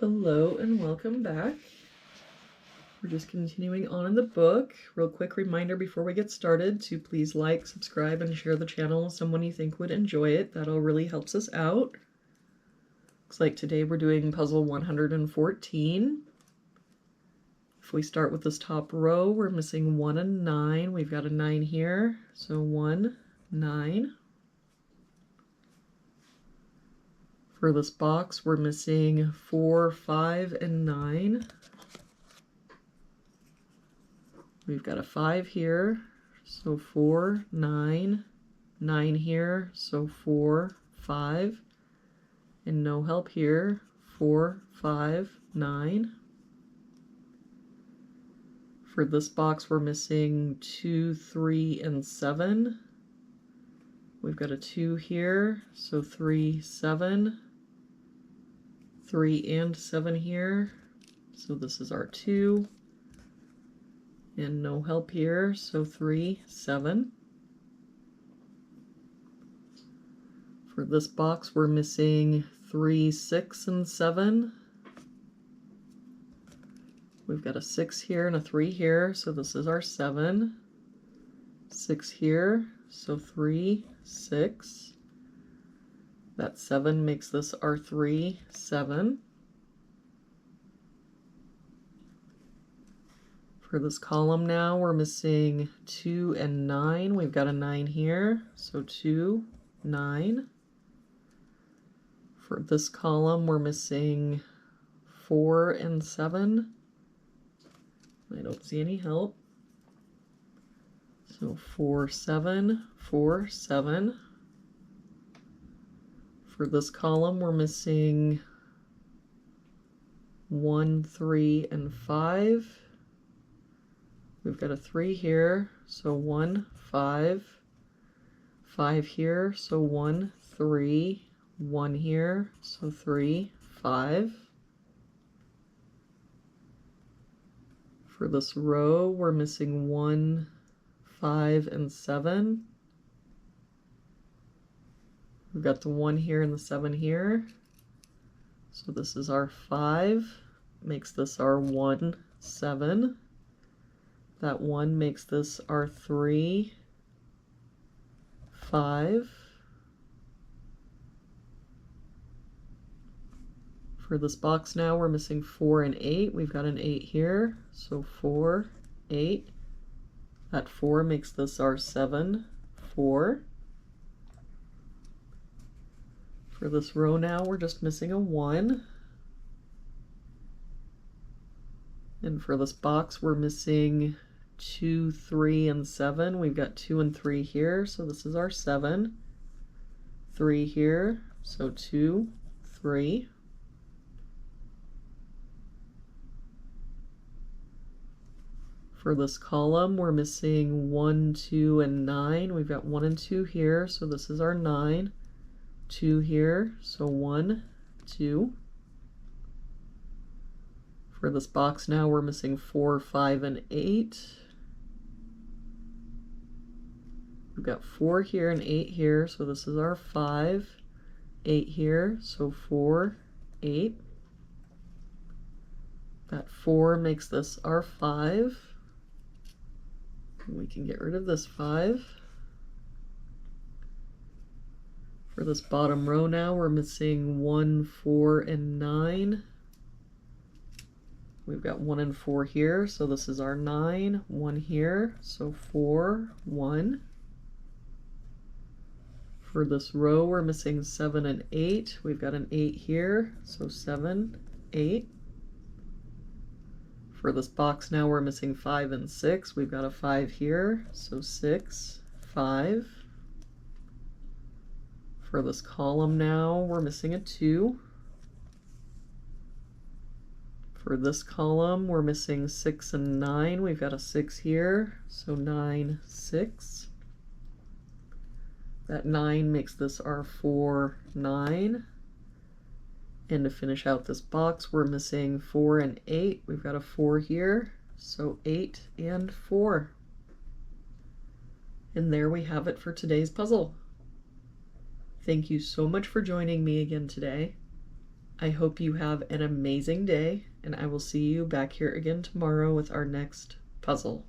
Hello and welcome back. We're just continuing on in the book. Real quick reminder before we get started to please like, subscribe, and share the channel with someone you think would enjoy it. That all really helps us out. Looks like today we're doing puzzle 114. If we start with this top row, we're missing 1 and 9. We've got a 9 here, so 1, 9. For this box, we're missing 4, 5, and 9. We've got a 5 here, so 4, 9, 9 here, so 4, 5, and no help here, 4, 5, 9. For this box, we're missing 2, 3, and 7. We've got a 2 here, so 3, 7, 3 and 7 here, so this is our 2. And no help here, so 3, 7. For this box, we're missing 3, 6, and 7. We've got a 6 here and a 3 here, so this is our 7. 6 here, so 3, 6. That 7 makes this our 3, 7. For this column now, we're missing 2 and 9. We've got a 9 here, so 2, 9. For this column, we're missing 4 and 7. I don't see any help. So 4, 7, 4, 7. For this column, we're missing 1, 3, and 5. We've got a 3 here, so 1, 5. 5 here, so 1, 3. 1 here, so 3, 5. For this row, we're missing 1, 5, and 7. We've got the 1 here and the 7 here. So this is our 5, makes this our 1, 7. That 1 makes this our 3, 5. For this box now, we're missing 4 and 8. We've got an 8 here, so 4, 8. That 4 makes this our 7, 4. For this row now, we're just missing a 1. And for this box, we're missing 2, 3, and 7. We've got 2 and 3 here, so this is our 7. 3 here, so 2, 3. For this column, we're missing 1, 2, and 9. We've got 1 and 2 here, so this is our 9. 2 here, so 1, 2. For this box now, we're missing 4, 5, and 8. We've got 4 here and 8 here, so this is our 5. 8 here, so 4, 8. That 4 makes this our 5. We can get rid of this 5. For this bottom row now, we're missing 1, 4, and 9. We've got 1 and 4 here, so this is our 9. 1 here, so 4, 1. For this row, we're missing 7 and 8. We've got an 8 here, so 7, 8. For this box now, we're missing 5 and 6. We've got a 5 here, so 6, 5. For this column now, we're missing a 2. For this column, we're missing 6 and 9. We've got a 6 here, so 9, 6. That 9 makes this our 4, 9. And to finish out this box, we're missing 4 and 8. We've got a 4 here, so 8 and 4. And there we have it for today's puzzle. Thank you so much for joining me again today. I hope you have an amazing day, and I will see you back here again tomorrow with our next puzzle.